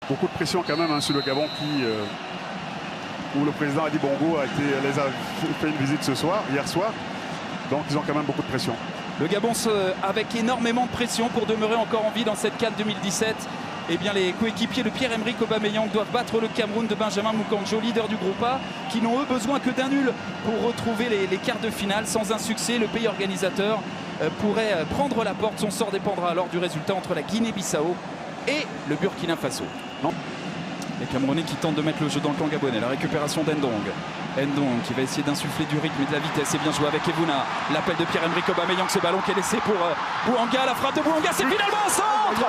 Beaucoup de pression quand même sur le Gabon où le président Ali Bongo les a fait une visite hier soir. Donc ils ont quand même beaucoup de pression. Le Gabon avec énormément de pression pour demeurer encore en vie dans cette CAN 2017. Eh bien, les coéquipiers de Pierre-Emerick Aubameyang doivent battre le Cameroun de Benjamin Moukandjo, leader du groupe A, qui n'ont eux besoin que d'un nul pour retrouver les quarts de finale. Sans un succès, le pays organisateur pourrait prendre la porte. Son sort dépendra alors du résultat entre la Guinée-Bissau et le Burkina Faso. Non. Les Camerounais qui tentent de mettre le jeu dans le camp gabonais. La récupération d'Endong. Endong qui va essayer d'insuffler du rythme et de la vitesse. C'est bien joué avec Evuna. L'appel de Pierre-Emerick Aubameyang. Ce ballon qui est laissé pour Bouanga. La frappe de Bouanga. C'est finalement un centre.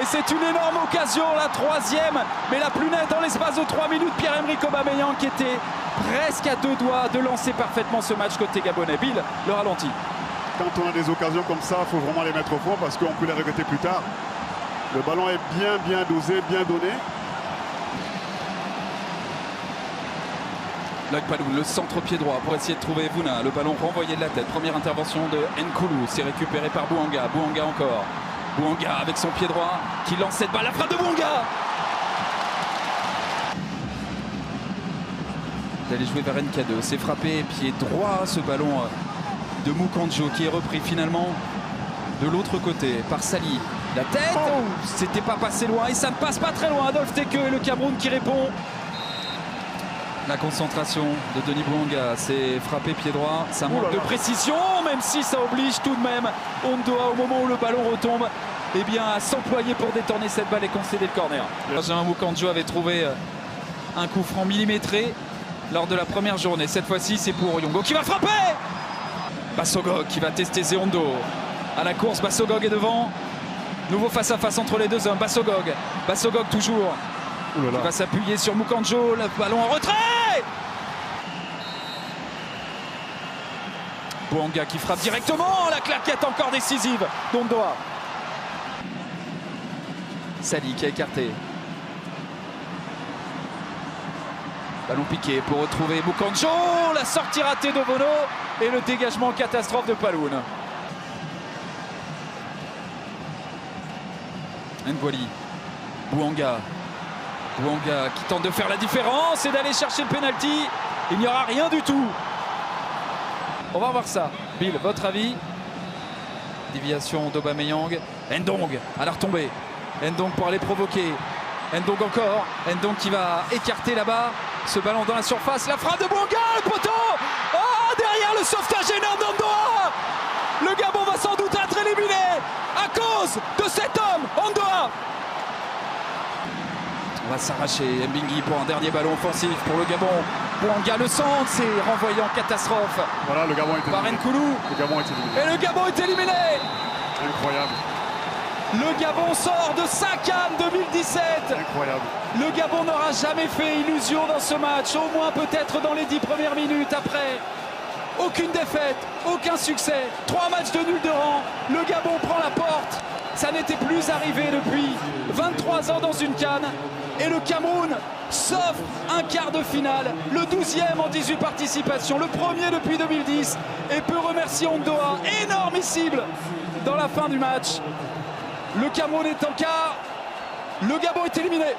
Et c'est une énorme occasion. La troisième. Mais la plus nette dans l'espace de 3 minutes. Pierre-Emerick Aubameyang qui était presque à 2 doigts de lancer parfaitement ce match côté gabonais. Bill, le ralenti. Quand on a des occasions comme ça, il faut vraiment les mettre au fond parce qu'on peut les regretter plus tard. Le ballon est bien dosé, bien donné. Paloun, le centre pied droit pour essayer de trouver Evuna. Le ballon renvoyé de la tête. Première intervention de Nkoulou. C'est récupéré par Bouanga. Bouanga encore. Bouanga avec son pied droit qui lance cette balle. La frappe de Bouanga. D'aller jouer vers NK2. C'est frappé pied droit ce ballon de Moukandjo qui est repris finalement de l'autre côté par Sali. La tête, c'était pas passé loin et ça ne passe pas très loin. Adolphe Tekeu et le Cameroun qui répond. La concentration de Denis Bouanga, c'est frappé pied droit, ça manque de précision, même si ça oblige tout de même Ondoa au moment où le ballon retombe, eh bien, à s'employer pour détourner cette balle et concéder le corner. Benjamin Moukandjo avait trouvé un coup franc millimétré lors de la première journée. Cette fois-ci, c'est pour Yongo qui va frapper. Bassogog qui va tester Zeondo. À la course, Bassogog est devant. Nouveau face-à-face entre les deux hommes. Bassogog toujours. Il va s'appuyer sur Moukandjo, le ballon en retrait. Bouanga qui frappe directement, la claquette encore décisive d'Ondoa. Sali qui a écarté. Ballon piqué pour retrouver Moukandjo, la sortie ratée de Bono et le dégagement catastrophe de Paloun. Ngwali, Bouanga qui tente de faire la différence et d'aller chercher le penalty. Il n'y aura rien du tout. On va voir ça. Bill, votre avis? Déviation d'Aubameyang. Ndong à la retombée. Ndong pour aller provoquer. Ndong encore. Ndong qui va écarter là-bas. Ce ballon dans la surface. La frappe de Bouanga, le poteau. Oh, derrière le sauvetage énorme d'Ondoa. Le Gabon va sans doute être éliminé à cause de cet homme, Ondoa. On va s'arracher. Mbingi pour un dernier ballon offensif pour le Gabon. Bouanga le centre, c'est renvoyé en catastrophe. Voilà, le Gabon est éliminé. Par Nkoulou. Le Gabon est éliminé. Et le Gabon est éliminé. Incroyable. Le Gabon sort de sa CAN 2017. Incroyable. Le Gabon n'aura jamais fait illusion dans ce match, au moins peut-être dans les 10 premières minutes. Après, aucune défaite, aucun succès, 3 matchs de nul de rang. Le Gabon prend la porte. Ça n'était plus arrivé depuis 23 ans dans une CAN. Et le Cameroun s'offre un quart de finale, le 12e en 18 participations, le premier depuis 2010, et peut remercier Ondoa, énormissime dans la fin du match. Le Cameroun est en quart, le Gabon est éliminé.